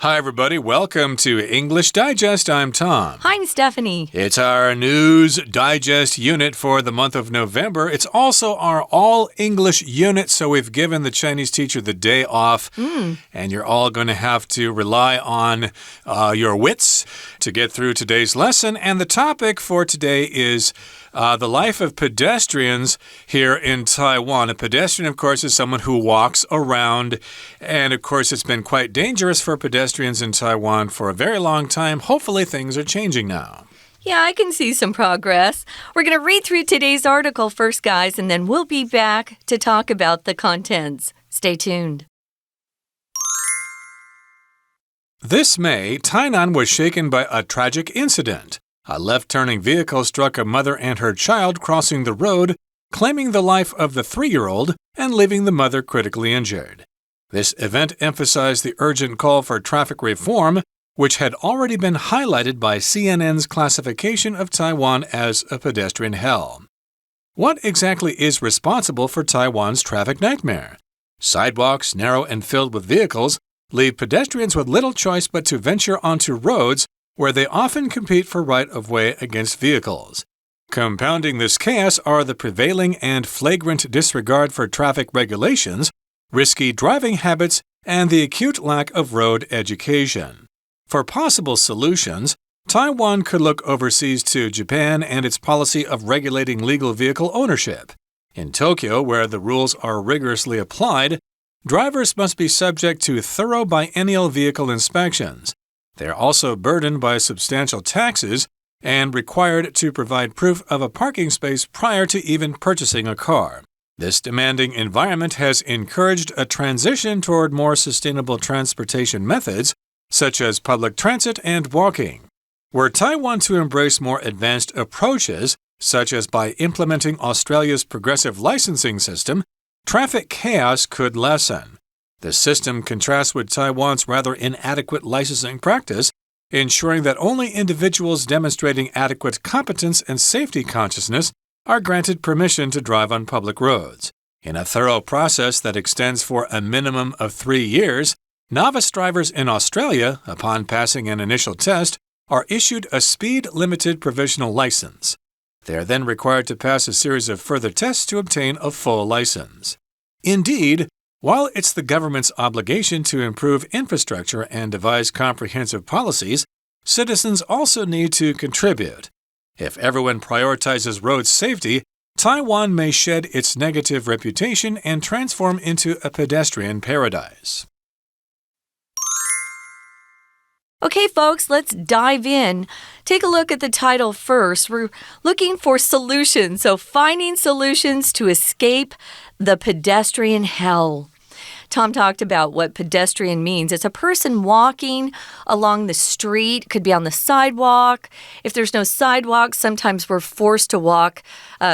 Hi, everybody. Welcome to English Digest. I'm Tom. Hi, I'm Stephanie. It's our News Digest unit for the month of November. It's also our all-English unit, so we've given the Chinese teacher the day off, and you're all going to have to rely on your wits to get through today's lesson. And the topic for today is the life of pedestrians here in Taiwan. A pedestrian, of course, is someone who walks around. And, of course, it's been quite dangerous for pedestrians in Taiwan for a very long time. Hopefully, things are changing now. Yeah, I can see some progress. We're going to read through today's article first, guys, and then we'll be back to talk about the contents. Stay tuned. This May, Tainan was shaken by a tragic incident. A left-turning vehicle struck a mother and her child crossing the road, claiming the life of the 3-year-old and leaving the mother critically injured. This event emphasized the urgent call for traffic reform, which had already been highlighted by CNN's classification of Taiwan as a pedestrian hell. What exactly is responsible for Taiwan's traffic nightmare? Sidewalks, narrow and filled with vehicles, leave pedestrians with little choice but to venture onto roads where they often compete for right-of-way against vehicles. Compounding this chaos are the prevailing and flagrant disregard for traffic regulations, risky driving habits, and the acute lack of road education. For possible solutions, Taiwan could look overseas to Japan and its policy of regulating legal vehicle ownership. In Tokyo, where the rules are rigorously applied, drivers must be subject to thorough biennial vehicle inspections. They are also burdened by substantial taxes and required to provide proof of a parking space prior to even purchasing a car. This demanding environment has encouraged a transition toward more sustainable transportation methods, such as public transit and walking. Were Taiwan to embrace more advanced approaches, such as by implementing Australia's progressive licensing system, traffic chaos could lessen. The system contrasts with Taiwan's rather inadequate licensing practice, ensuring that only individuals demonstrating adequate competence and safety consciousness are granted permission to drive on public roads. In a thorough process that extends for a minimum of 3 years, novice drivers in Australia, upon passing an initial test, are issued a speed-limited provisional license. They are then required to pass a series of further tests to obtain a full license. Indeed, while it's the government's obligation to improve infrastructure and devise comprehensive policies, citizens also need to contribute. If everyone prioritizes road safety, Taiwan may shed its negative reputation and transform into a pedestrian paradise. Okay, folks, let's dive in. Take a look at the title first. We're looking for solutions, so finding solutions to escape the pedestrian hell. Tom talked about what pedestrian means. It's a person walking along the street, could be on the sidewalk. If there's no sidewalk, sometimes we're forced to walk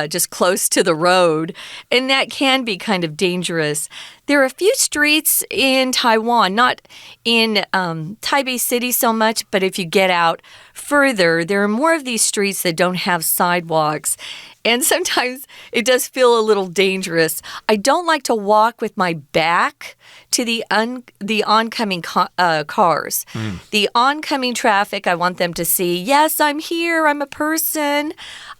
just close to the road, and that can be kind of dangerous. There are a few streets in Taiwan, not in Taipei City so much, but if you get out further, there are more of these streets that don't have sidewalks. And sometimes it does feel a little dangerous. I don't like to walk with my back to the oncoming cars. The oncoming traffic, I want them to see, yes, I'm here, I'm a person.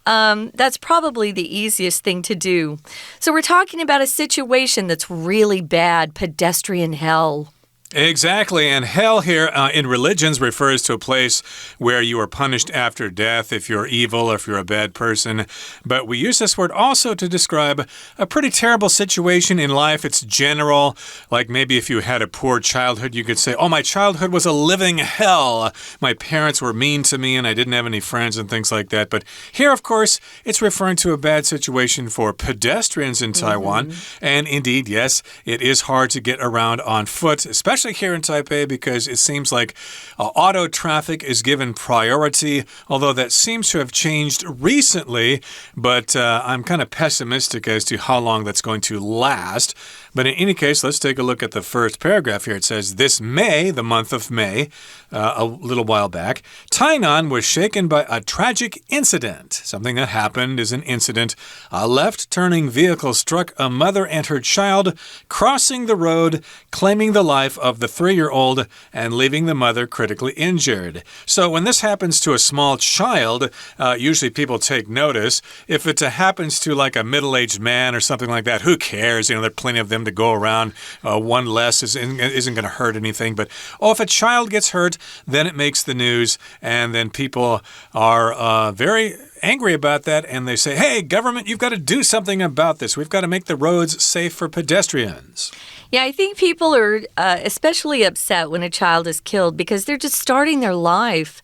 That's probably the easiest thing to do. So we're talking about a situation that's really bad, pedestrian hell. Exactly, and hell here in religions refers to a place where you are punished after death if you're evil or if you're a bad person. But we use this word also to describe a pretty terrible situation in life. It's general, like maybe if you had a poor childhood, you could say, oh, my childhood was a living hell. My parents were mean to me and I didn't have any friends and things like that. But here, of course, it's referring to a bad situation for pedestrians in Taiwan. And indeed, yes, it is hard to get around on foot, especially here in Taipei, because it seems like auto traffic is given priority, although that seems to have changed recently, but I'm kind of pessimistic as to how long that's going to last. But in any case, let's take a look at the first paragraph here. It says, this May, the month of May, a little while back, Tainan was shaken by a tragic incident. Something that happened is an incident. A left-turning vehicle struck a mother and her child crossing the road, claiming the life of of the 3-year-old and leaving the mother critically injured. So when this happens to a small child, usually people take notice. If it happens to like a middle-aged man or something like that, who cares? There are plenty of them to go around. One less isn't going to hurt anything. But if a child gets hurt, then it makes the news, and then people are very angry about that, and they say, hey, government, you've got to do something about this. We've got to make the roads safe for pedestrians. Yeah, I think people are especially upset when a child is killed because they're just starting their life.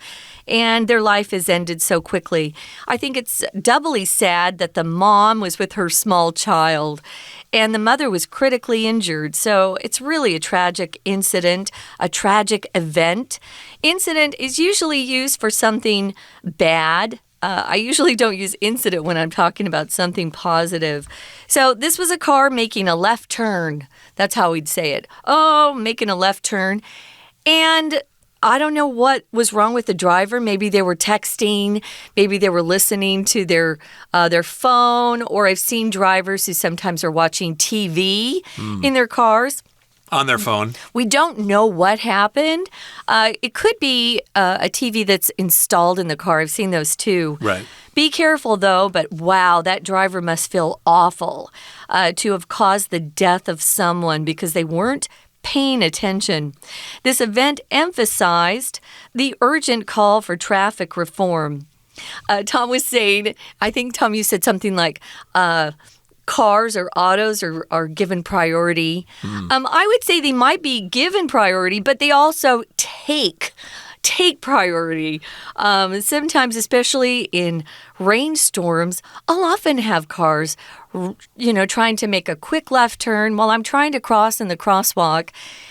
And their life is ended so quickly. I think it's doubly sad that the mom was with her small child and the mother was critically injured. So it's really a tragic incident, a tragic event. Incident is usually used for something bad. I usually don't use incident when I'm talking about something positive. So this was a car making a left turn. That's how we'd say it. Oh, making a left turn. And I don't know what was wrong with the driver. Maybe they were texting. Maybe they were listening to their phone. Or I've seen drivers who sometimes are watching TV in their cars. On their phone. We don't know what happened. It could be a TV that's installed in the car. I've seen those too. Right. Be careful, though, but wow, that driver must feel awful to have caused the death of someone because they weren't paying attention. This event emphasized the urgent call for traffic reform. Tom was saying, I think, Tom, you said something like, cars or autos are given priority. I would say they might be given priority, but they also take priority. Sometimes, especially in rainstorms, I'll often have cars, trying to make a quick left turn while I'm trying to cross in the crosswalk.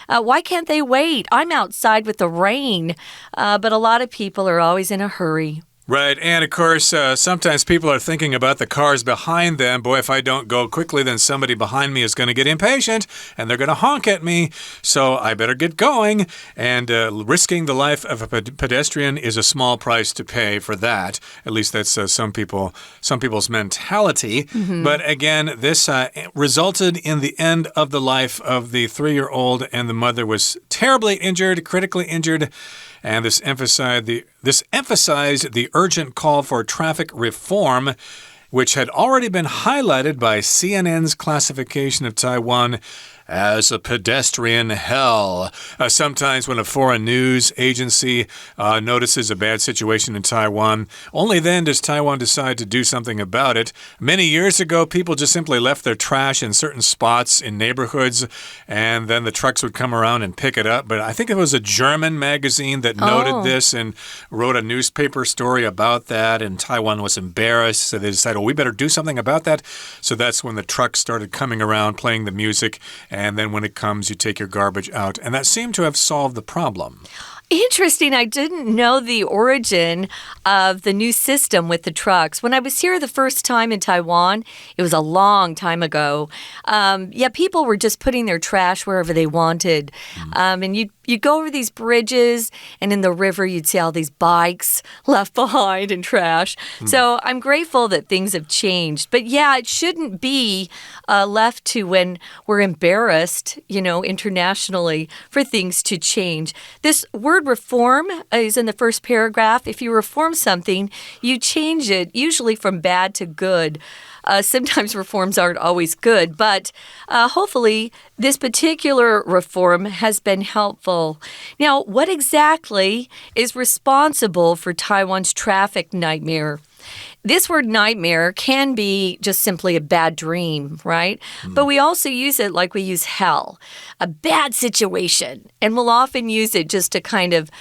Why can't they wait? I'm outside with the rain, but a lot of people are always in a hurry. Right, and of course, sometimes people are thinking about the cars behind them. Boy, if I don't go quickly, then somebody behind me is going to get impatient, and they're going to honk at me, so I better get going. And risking the life of a pedestrian is a small price to pay for that. At least that's some people's mentality. But again, this resulted in the end of the life of the 3-year-old, and the mother was terribly injured, critically injured. And this emphasized the urgent call for traffic reform, which had already been highlighted by CNN's classification of Taiwan as a pedestrian hell. Sometimes when a foreign news agency notices a bad situation in Taiwan, only then does Taiwan decide to do something about it. Many years ago, people just simply left their trash in certain spots in neighborhoods, and then the trucks would come around and pick it up. But I think it was a German magazine that noted this and wrote a newspaper story about that, and Taiwan was embarrassed, so they decided, we better do something about that. So that's when the trucks started coming around, playing the music, and then when it comes, you take your garbage out. And that seemed to have solved the problem. Interesting. I didn't know the origin of the new system with the trucks. When I was here the first time in Taiwan, it was a long time ago. People were just putting their trash wherever they wanted. And you'd go over these bridges, and in the river, you'd see all these bikes left behind and trash. So I'm grateful that things have changed. But yeah, it shouldn't be left to when we're embarrassed, internationally for things to change. This word reform is in the first paragraph. If you reform something, you change it, usually from bad to good. Sometimes reforms aren't always good, but hopefully this particular reform has been helpful. Now, what exactly is responsible for Taiwan's traffic nightmare? This word nightmare can be just simply a bad dream, right? But we also use it like we use hell, a bad situation. And we'll often use it just to kind of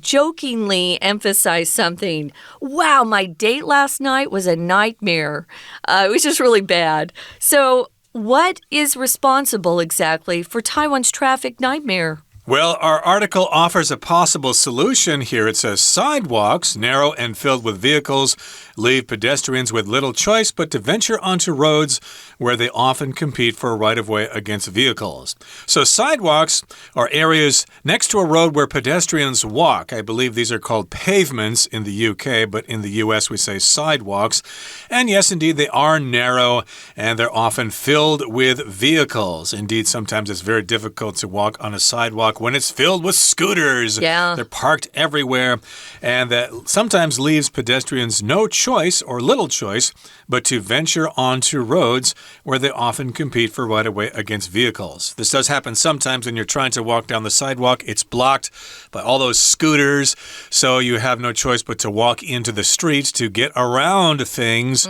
jokingly emphasize something. Wow, my date last night was a nightmare. It was just really bad. So what is responsible exactly for Taiwan's traffic nightmare? Well, our article offers a possible solution here. It says sidewalks, narrow and filled with vehicles, leave pedestrians with little choice but to venture onto roads where they often compete for a right-of-way against vehicles. So sidewalks are areas next to a road where pedestrians walk. I believe these are called pavements in the UK, but in the US we say sidewalks. And yes, indeed, they are narrow and they're often filled with vehicles. Indeed, sometimes it's very difficult to walk on a sidewalk sidewalk when it's filled with scooters. Yeah. They're parked everywhere, and that sometimes leaves pedestrians no choice or little choice but to venture onto roads where they often compete for right-of-way against vehicles. This does happen sometimes when you're trying to walk down the sidewalk. It's blocked by all those scooters, so you have no choice but to walk into the streets to get around things,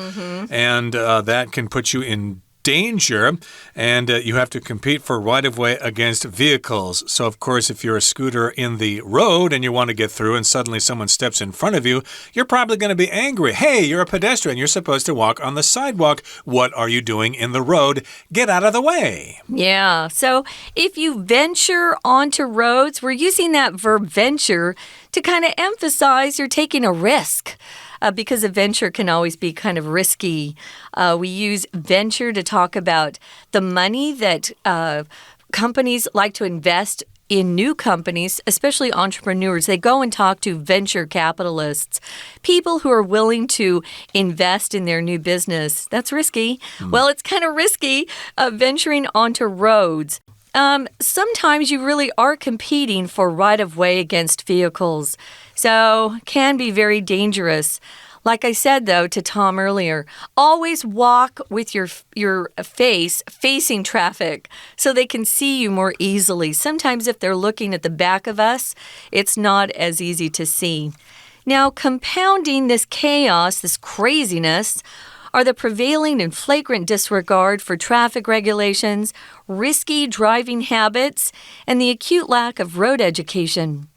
and that can put you in danger, and you have to compete for right-of-way against vehicles. So, of course, if you're a scooter in the road and you want to get through and suddenly someone steps in front of you, you're probably going to be angry. Hey, you're a pedestrian. You're supposed to walk on the sidewalk. What are you doing in the road? Get out of the way. Yeah. So if you venture onto roads, we're using that verb venture to kind of emphasize you're taking a risk. Because a venture can always be kind of risky. We use venture to talk about the money that companies like to invest in new companies, especially entrepreneurs. They go and talk to venture capitalists, people who are willing to invest in their new business. That's risky. Well, it's kind of risky venturing onto roads. Sometimes you really are competing for right-of-way against vehicles, so can be very dangerous. Like I said, though, to Tom earlier, always walk with your face facing traffic so they can see you more easily. Sometimes if they're looking at the back of us, it's not as easy to see. Now, compounding this chaos, this craziness, are the prevailing and flagrant disregard for traffic regulations, risky driving habits, and the acute lack of road education.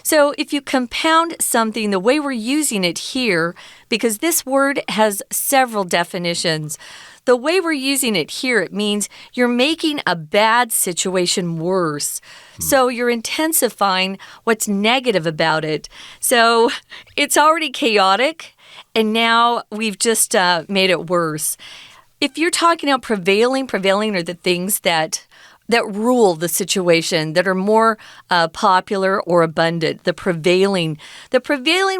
So if you compound something the way we're using it here, because this word has several definitions, the way we're using it here, it means you're making a bad situation worse. So you're intensifying what's negative about it. So it's already chaotic, and now we've just made it worse. If you're talking about prevailing are the things that rule the situation, that are more popular or abundant. The prevailing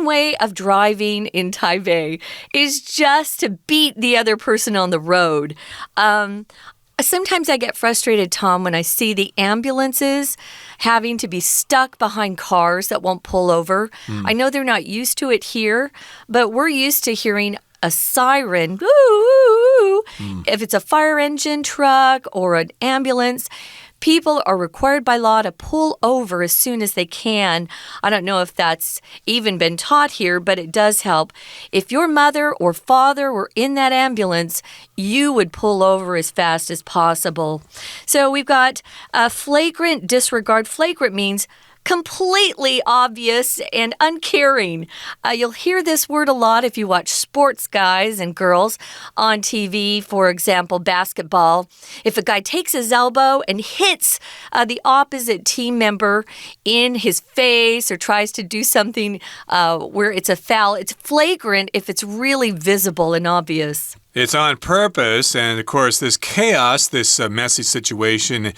way of driving in Taipei is just to beat the other person on the road. Sometimes I get frustrated, Tom, when I see the ambulances having to be stuck behind cars that won't pull over. I know they're not used to it here, but we're used to hearing a siren, if it's a fire engine truck or an ambulance, people are required by law to pull over as soon as they can. I don't know if that's even been taught here, but it does help. If your mother or father were in that ambulance, you would pull over as fast as possible. So we've got flagrant disregard. Flagrant means completely obvious and uncaring. You'll hear this word a lot if you watch sports guys and girls on TV, for example, basketball. If a guy takes his elbow and hits the opposite team member in his face or tries to do something where it's a foul, it's flagrant if it's really visible and obvious. It's on purpose, and of course this chaos, this messy situation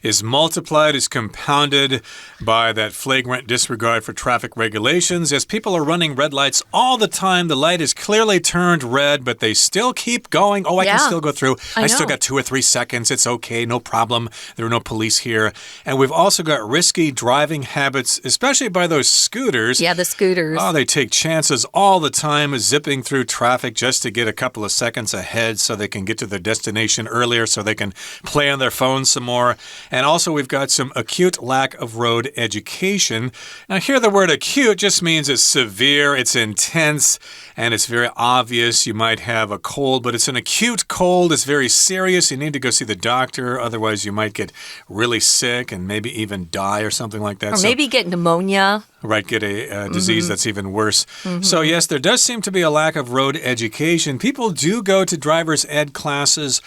is multiplied, is compounded by that flagrant disregard for traffic regulations. As people are running red lights all the time, the light is clearly turned red, but they still keep going. Oh, I can still go through. I still got 2 or 3 seconds. It's okay, no problem. There are no police here. And we've also got risky driving habits, especially by those scooters. Yeah, the scooters. Oh, they take chances all the time, zipping through traffic just to get a couple of seconds ahead so they can get to their destination earlier, so they can play on their phones some more. And also we've got some acute lack of road education. Now here the word acute just means it's severe, it's intense, and it's very obvious. You might have a cold, but it's an acute cold. It's very serious. You need to go see the doctor. Otherwise you might get really sick and maybe even die or something like that. Or maybe get pneumonia. Right, get a disease that's even worse. So yes, there does seem to be a lack of road education. People do go to driver's ed classes,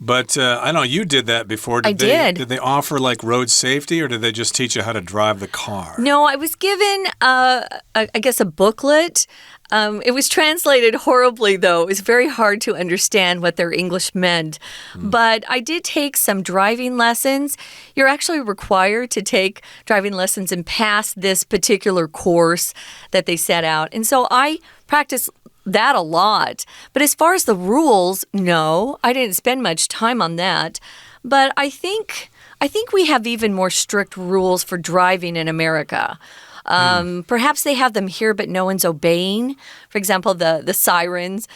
but I know you did that before. I did. Did they offer like road safety, or did they just teach you how to drive the car? No, I was given, I guess, a booklet. It was translated horribly, though. It was very hard to understand what their English meant. But I did take some driving lessons. You're actually required to take driving lessons and pass this particular course that they set out. And so I practiced that a lot. But as far as the rules, no, I didn't spend much time on that. But I think I think we have even more strict rules for driving in America. Perhaps they have them here, but no one's obeying. For example, the sirens.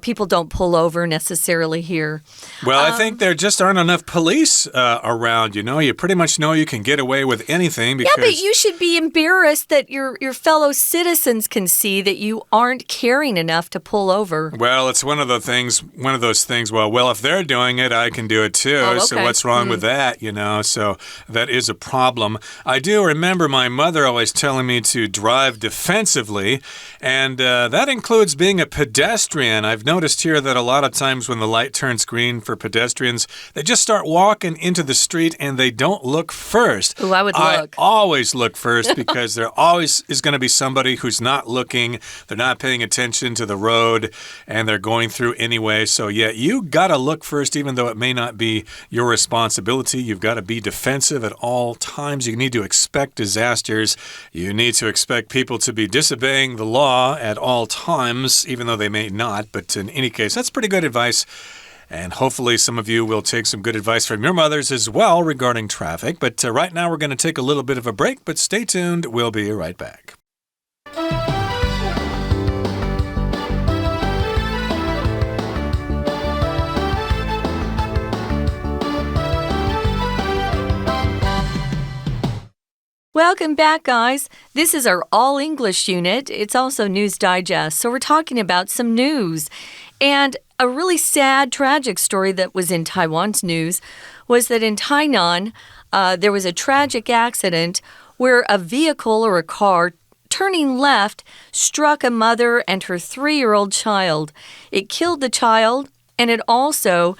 People don't pull over necessarily here. Well, I think there just aren't enough police around, You pretty much know you can get away with anything because... Yeah, but you should be embarrassed that your fellow citizens can see that you aren't caring enough to pull over. Well, it's one of those things, well, if they're doing it, I can do it too. Oh, okay. So what's wrong with that, So that is a problem. I do remember my mother always telling me to drive defensively, and that includes being a pedestrian. I've noticed here that a lot of times when the light turns green for pedestrians, they just start walking into the street and they don't look first. Ooh, I would look. I always look first because there always is going to be somebody who's not looking, they're not paying attention to the road, and they're going through anyway. So yeah, you got to look first even though it may not be your responsibility. You've got to be defensive at all times. You need to expect disasters. You need to expect people to be disobeying the law at all times, even though they may not. But in any case, that's pretty good advice. And hopefully some of you will take some good advice from your mothers as well regarding traffic. But right now we're going to take a little bit of a break, but stay tuned. We'll be right back. Welcome back, guys. This is our All English unit. It's also News Digest. So we're talking about some news. And a really sad, tragic story that was in Taiwan's news was that in Tainan, there was a tragic accident where a vehicle or a car turning left struck a mother and her 3-year-old child. It killed the child, and it also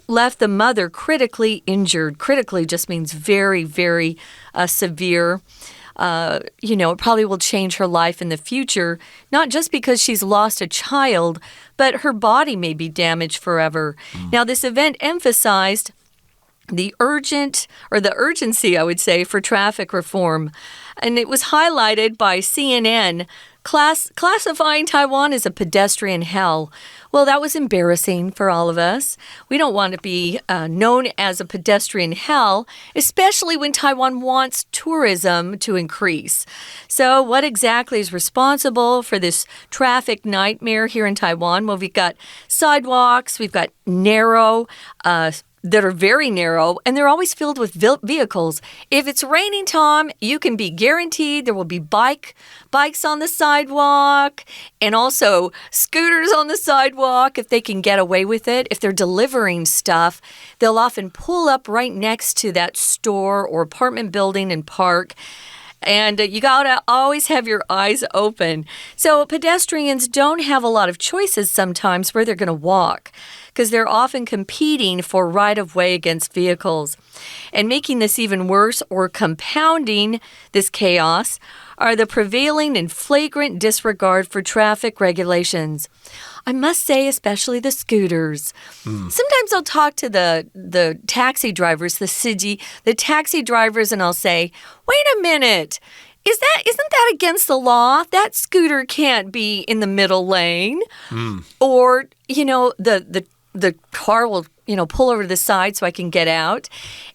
left the mother critically injured. Critically just means very, very severe. It probably will change her life in the future, not just because she's lost a child, but her body may be damaged forever. Now, this event emphasized the urgency, I would say, for traffic reform. And it was highlighted by CNN classifying Taiwan as a pedestrian hell. Well, that was embarrassing for all of us. We don't want to be known as a pedestrian hell, especially when Taiwan wants tourism to increase. So what exactly is responsible for this traffic nightmare here in Taiwan? Well, we've got sidewalks, we've got narrow that are very narrow, and they're always filled with vehicles. If it's raining, Tom, you can be guaranteed there will be bikes on the sidewalk and also scooters on the sidewalk if they can get away with it. If they're delivering stuff, they'll often pull up right next to that store or apartment building and park. And you gotta always have your eyes open. So pedestrians don't have a lot of choices sometimes where they're gonna walk, because they're often competing for right-of-way against vehicles. And making this even worse or compounding this chaos are the prevailing and flagrant disregard for traffic regulations. I must say, especially the scooters. Sometimes I'll talk to the taxi drivers, the taxi drivers, and I'll say, wait a minute, isn't that against the law? That scooter can't be in the middle lane. Or, the car will, pull over to the side so I can get out.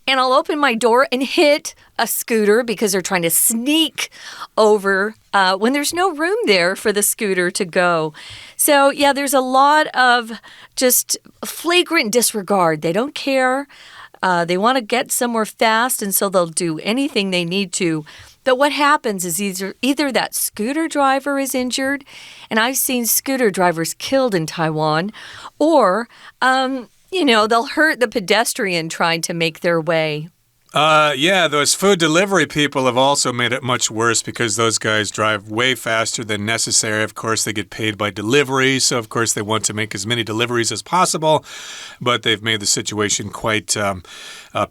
And I'll open my door and hit a scooter because they're trying to sneak over when there's no room there for the scooter to go. So, yeah, there's a lot of just flagrant disregard. They don't care. They want to get somewhere fast, and so they'll do anything they need to. But what happens is either that scooter driver is injured, and I've seen scooter drivers killed in Taiwan, or, they'll hurt the pedestrian trying to make their way. Yeah, those food delivery people have also made it much worse because those guys drive way faster than necessary. Of course, they get paid by delivery, so of course they want to make as many deliveries as possible, but they've made the situation quite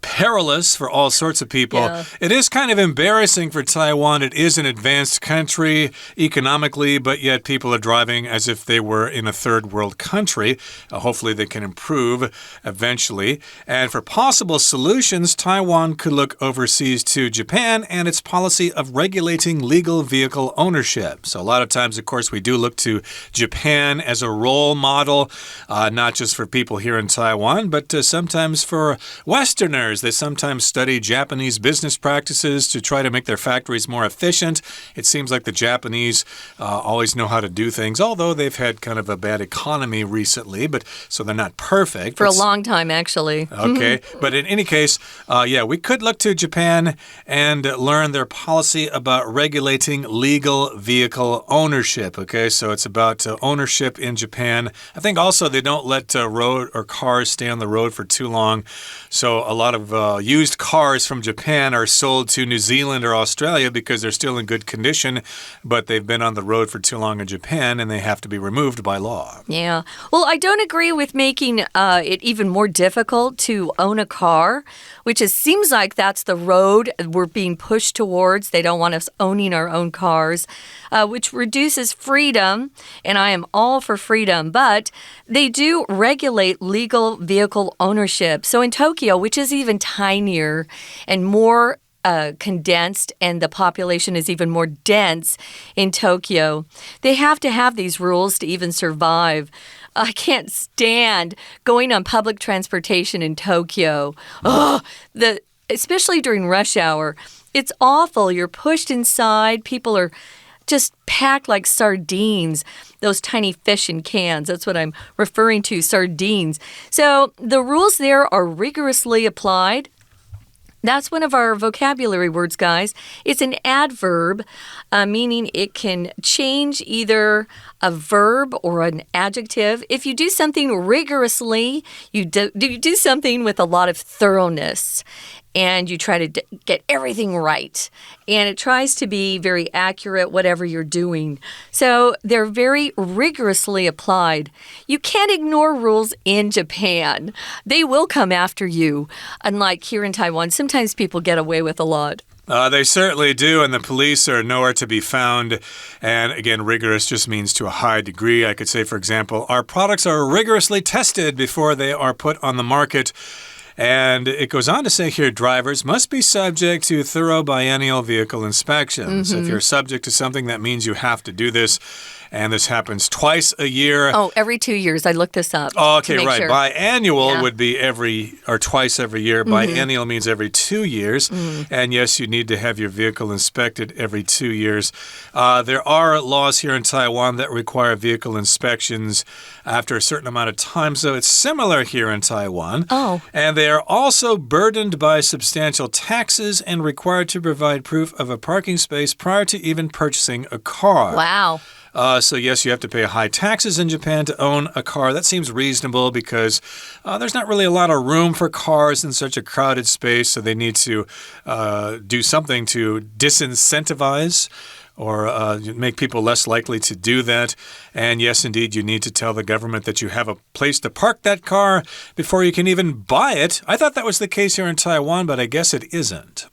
perilous for all sorts of people. Yeah. It is kind of embarrassing for Taiwan. It is an advanced country economically, but yet people are driving as if they were in a third world country. Hopefully they can improve eventually. And for possible solutions, Taiwan Taiwan could look overseas to Japan and its policy of regulating legal vehicle ownership. So a lot of times, of course, we do look to Japan as a role model, not just for people here in Taiwan, but sometimes for Westerners. They sometimes study Japanese business practices to try to make their factories more efficient. It seems like the Japanese always know how to do things, although they've had kind of a bad economy recently, but so they're not perfect. For a long time, actually. Okay, but in any case, yeah, we could look to Japan and learn their policy about regulating legal vehicle ownership. Okay, so it's about ownership in Japan. I think also they don't let road or cars stay on the road for too long. So a lot of used cars from Japan are sold to New Zealand or Australia because they're still in good condition, but they've been on the road for too long in Japan and they have to be removed by law. Yeah. Well, I don't agree with making it even more difficult to own a car, which seems like that's the road we're being pushed towards. They don't want us owning our own cars, which reduces freedom, and I am all for freedom, but they do regulate legal vehicle ownership. So in Tokyo, which is even tinier and more condensed, and the population is even more dense in Tokyo, they have to have these rules to even survive. I can't stand going on public transportation in Tokyo. Especially during rush hour. It's awful. You're pushed inside. People are just packed like sardines, those tiny fish in cans. That's what I'm referring to, sardines. So the rules there are rigorously applied. That's one of our vocabulary words, guys. It's an adverb, meaning it can change either a verb or an adjective. If you do something rigorously, you do something with a lot of thoroughness. And you try to get everything right. And it tries to be very accurate, whatever you're doing. So they're very rigorously applied. You can't ignore rules in Japan. They will come after you. Unlike here in Taiwan, sometimes people get away with a lot. They certainly do, and the police are nowhere to be found. And again, rigorous just means to a high degree. I could say, for example, our products are rigorously tested before they are put on the market. And it goes on to say here, drivers must be subject to thorough biennial vehicle inspections. If you're subject to something, that means you have to do this. And this happens twice a year. Oh, every 2 years. I looked this up. Oh, okay, right. Sure. Biannual would be twice every year. Biennial means every 2 years. And yes, you need to have your vehicle inspected every 2 years. There are laws here in Taiwan that require vehicle inspections after a certain amount of time. So it's similar here in Taiwan. Oh. And they are also burdened by substantial taxes and required to provide proof of a parking space prior to even purchasing a car. Wow. So yes, you have to pay high taxes in Japan to own a car. That seems reasonable because there's not really a lot of room for cars in such a crowded space. So they need to do something to disincentivize or make people less likely to do that. And yes, indeed, you need to tell the government that you have a place to park that car before you can even buy it. I thought that was the case here in Taiwan, but I guess it isn't.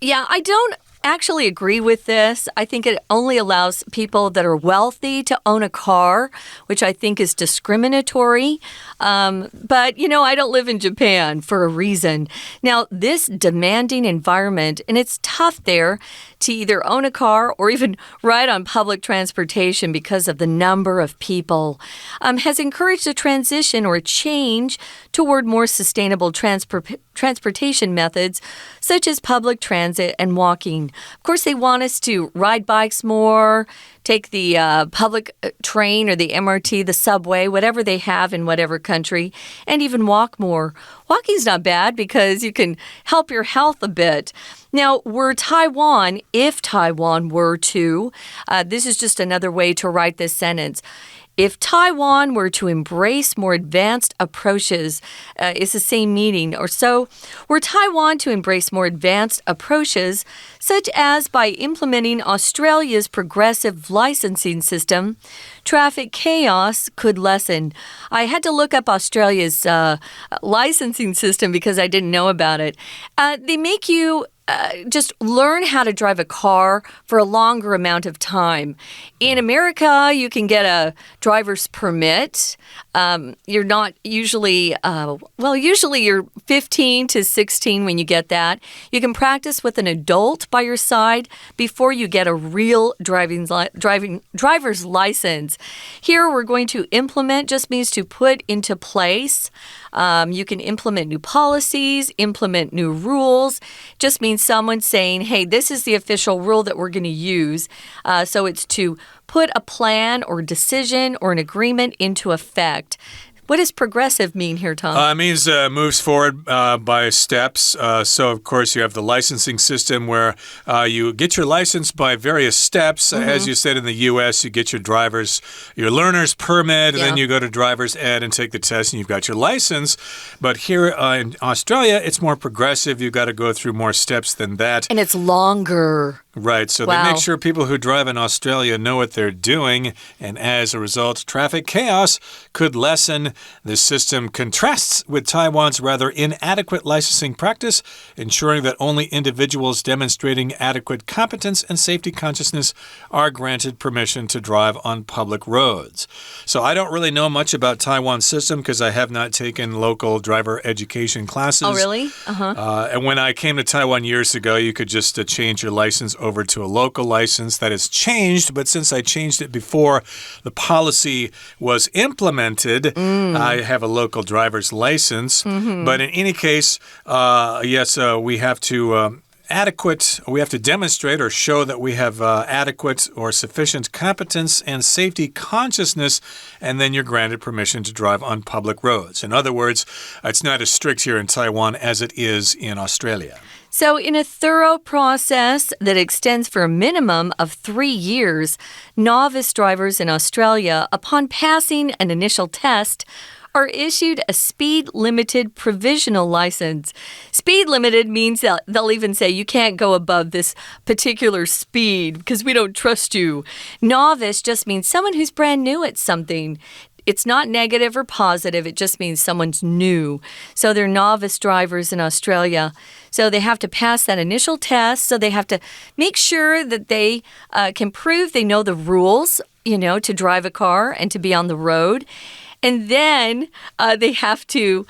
Yeah, I don't actually agree with this. I think it only allows people that are wealthy to own a car, which I think is discriminatory. But, you know, I don't live in Japan for a reason. Now, this demanding environment, and it's tough there to either own a car or even ride on public transportation because of the number of people, has encouraged a transition or a change toward more sustainable transportation methods, such as public transit and walking. Of course, they want us to ride bikes more, take the public train or the MRT, the subway, whatever they have in whatever country, and even walk more. Walking's not bad because you can help your health a bit. Now, if Taiwan were to, this is just another way to write this sentence. If Taiwan were to embrace more advanced approaches, it's the same meaning. Or so, were Taiwan to embrace more advanced approaches, such as by implementing Australia's progressive licensing system, traffic chaos could lessen. I had to look up Australia's licensing system because I didn't know about it. They make you just learn how to drive a car for a longer amount of time. In America, you can get a driver's permit. You're not usually, usually you're 15 to 16 when you get that. You can practice with an adult by your side before you get a real driver's license. Here, we're going to implement just means to put into place. You can implement new policies, implement new rules. Just means someone saying, hey, this is the official rule that we're going to use. So it's to put a plan or decision or an agreement into effect. What does progressive mean here, Tom? It means moves forward by steps. So, of course, you have the licensing system where you get your license by various steps. As you said, in the U.S., you get your learner's permit, and then you go to driver's ed and take the test, and you've got your license. But here in Australia, it's more progressive. You've got to go through more steps than that. And it's longer. Right, so they make sure people who drive in Australia know what they're doing, and as a result, traffic chaos could lessen. This system contrasts with Taiwan's rather inadequate licensing practice, ensuring that only individuals demonstrating adequate competence and safety consciousness are granted permission to drive on public roads. So I don't really know much about Taiwan's system because I have not taken local driver education classes. Oh, really? And when I came to Taiwan years ago, you could just change your license over to a local license. That has changed, but since I changed it before the policy was implemented, I have a local driver's license. But in any case, yes, we have to we have to demonstrate or show that we have adequate or sufficient competence and safety consciousness, and then you're granted permission to drive on public roads. In other words, it's not as strict here in Taiwan as it is in Australia. So in a thorough process that extends for a minimum of 3 years, novice drivers in Australia, upon passing an initial test, are issued a speed-limited provisional license. Speed-limited means that they'll even say you can't go above this particular speed because we don't trust you. Novice just means someone who's brand new at something. It's not negative or positive. It just means someone's new. So they're novice drivers in Australia. So they have to pass that initial test. So they have to make sure that they can prove they know the rules, to drive a car and to be on the road. And then they have to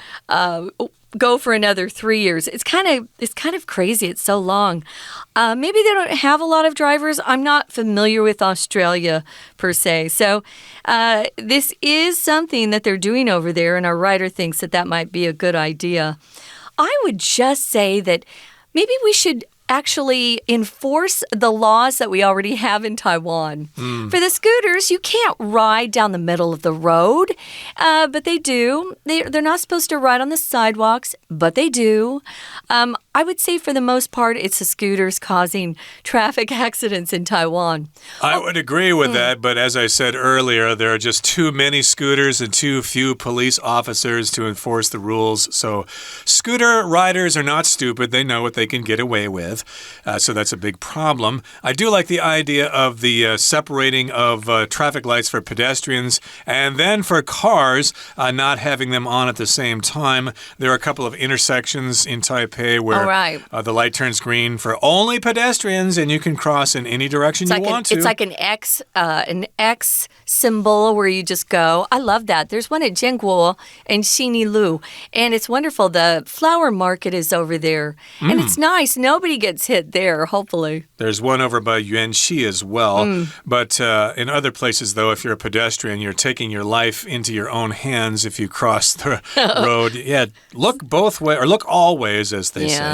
go for another 3 years. It's kind of crazy. It's so long. Maybe they don't have a lot of drivers. I'm not familiar with Australia per se. So this is something that they're doing over there, and our writer thinks that might be a good idea. I would just say that maybe we should actually enforce the laws that we already have in Taiwan. For the scooters, you can't ride down the middle of the road, but they do. They're not supposed to ride on the sidewalks, but they do. I would say for the most part, it's the scooters causing traffic accidents in Taiwan. I would agree with that, but as I said earlier, there are just too many scooters and too few police officers to enforce the rules. So scooter riders are not stupid. They know what they can get away with. So that's a big problem. I do like the idea of the separating of traffic lights for pedestrians and then for cars, not having them on at the same time. There are a couple of intersections in Taipei where the light turns green for only pedestrians, and you can cross in any direction you want to. It's like an X symbol where you just go. I love that. There's one at Jianguo and Xinilu, and it's wonderful. The flower market is over there, and it's nice. Nobody gets hit there, hopefully. There's one over by Yuanxi as well. But in other places, though, if you're a pedestrian, you're taking your life into your own hands if you cross the road. Yeah, look both ways, or look all ways, as they say.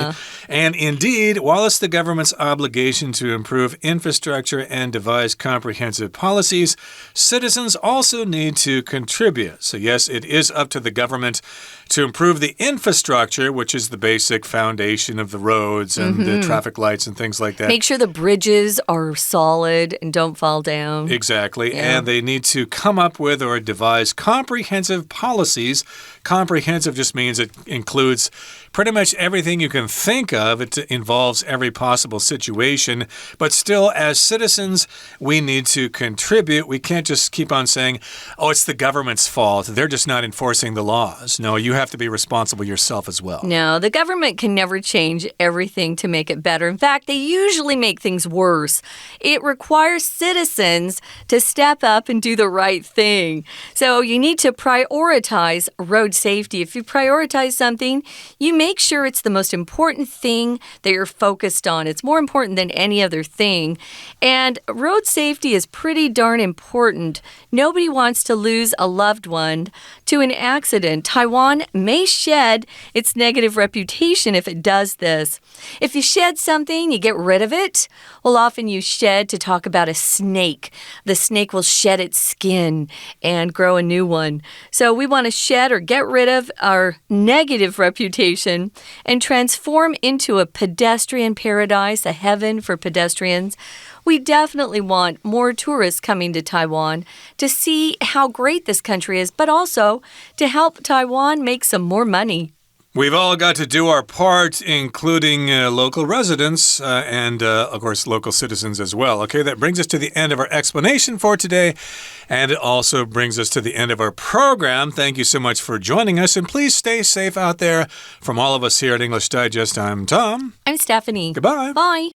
And indeed, while it's the government's obligation to improve infrastructure and devise comprehensive policies, citizens also need to contribute. So yes, it is up to the government to improve the infrastructure, which is the basic foundation of the roads and the traffic lights and things like that. Make sure the bridges are solid and don't fall down. Exactly. And they need to come up with or devise comprehensive policies. Comprehensive just means it includes pretty much everything you can think of. It involves every possible situation. But still, as citizens, we need to contribute. We can't just keep on saying, oh, it's the government's fault. They're just not enforcing the laws. No, you have to be responsible yourself as well. No, the government can never change everything to make it better. In fact, they usually make things worse. It requires citizens to step up and do the right thing. So you need to prioritize road safety. If you prioritize something, you make sure it's the most important thing that you're focused on. It's more important than any other thing. And road safety is pretty darn important. Nobody wants to lose a loved one to an accident. Taiwan may shed its negative reputation if it does this. If you shed something, you get rid of it. Well, often you shed to talk about a snake. The snake will shed its skin and grow a new one. So we want to shed or get rid of our negative reputation and transform into a pedestrian paradise, a heaven for pedestrians. We definitely want more tourists coming to Taiwan to see how great this country is, but also to help Taiwan make some more money. We've all got to do our part, including local residents and, of course, local citizens as well. Okay, that brings us to the end of our explanation for today, and it also brings us to the end of our program. Thank you so much for joining us, and please stay safe out there. From all of us here at English Digest, I'm Tom. I'm Stephanie. Goodbye. Bye.